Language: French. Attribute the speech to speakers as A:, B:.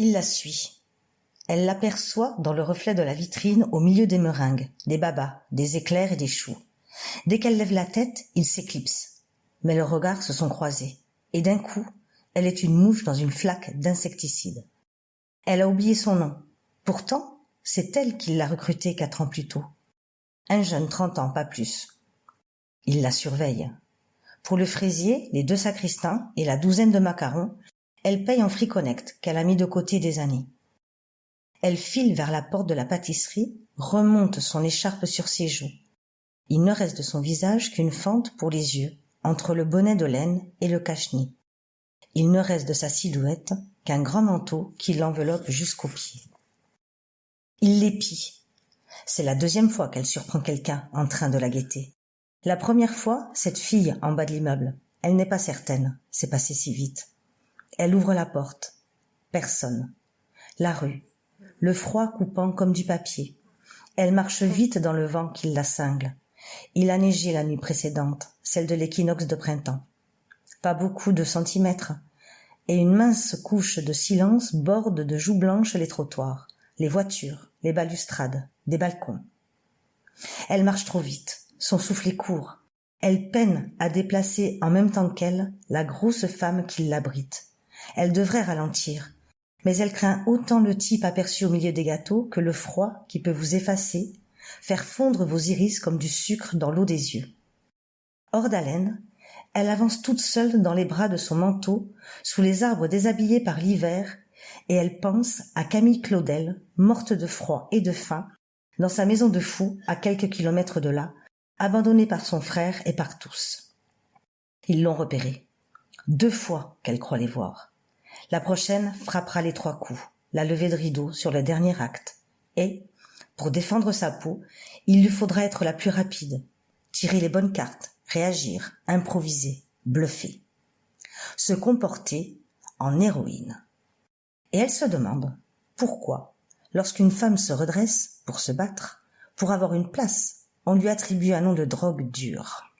A: Il la suit. Elle l'aperçoit dans le reflet de la vitrine au milieu des meringues, des babas, des éclairs et des choux. Dès qu'elle lève la tête, il s'éclipse. Mais leurs regards se sont croisés. Et d'un coup, elle est une mouche dans une flaque d'insecticide. Elle a oublié son nom. Pourtant, c'est elle qui l'a recruté 4 ans plus tôt. Un jeune 30 ans, pas plus. Il la surveille. Pour le fraisier, les 2 sacristains et la douzaine de macarons, elle paye en free connect qu'elle a mis de côté des années. Elle file vers la porte de la pâtisserie, remonte son écharpe sur ses joues. Il ne reste de son visage qu'une fente pour les yeux, entre le bonnet de laine et le cache-nez. Il ne reste de sa silhouette qu'un grand manteau qui l'enveloppe jusqu'aux pieds. Il l'épie. C'est la 2e fois qu'elle surprend quelqu'un en train de la guetter. La première fois, cette fille en bas de l'immeuble. Elle n'est pas certaine, c'est passé si vite. Elle ouvre la porte. Personne. La rue. Le froid coupant comme du papier. Elle marche vite dans le vent qui la cingle. Il a neigé la nuit précédente, celle de l'équinoxe de printemps. Pas beaucoup de centimètres, et une mince couche de silence borde de joues blanches les trottoirs, les voitures, les balustrades, des balcons. Elle marche trop vite, son souffle est court. Elle peine à déplacer en même temps qu'elle la grosse femme qui l'abrite. Elle devrait ralentir, mais elle craint autant le type aperçu au milieu des gâteaux que le froid qui peut vous effacer, faire fondre vos iris comme du sucre dans l'eau des yeux. Hors d'haleine, elle avance toute seule dans les bras de son manteau, sous les arbres déshabillés par l'hiver, et elle pense à Camille Claudel, morte de froid et de faim, dans sa maison de fou à quelques kilomètres de là, abandonnée par son frère et par tous. Ils l'ont repérée. 2 fois qu'elle croit les voir. La prochaine frappera les 3 coups, la levée de rideau sur le dernier acte. Et, pour défendre sa peau, il lui faudra être la plus rapide, tirer les bonnes cartes, réagir, improviser, bluffer. Se comporter en héroïne. Et elle se demande pourquoi, lorsqu'une femme se redresse pour se battre, pour avoir une place, on lui attribue un nom de drogue dure.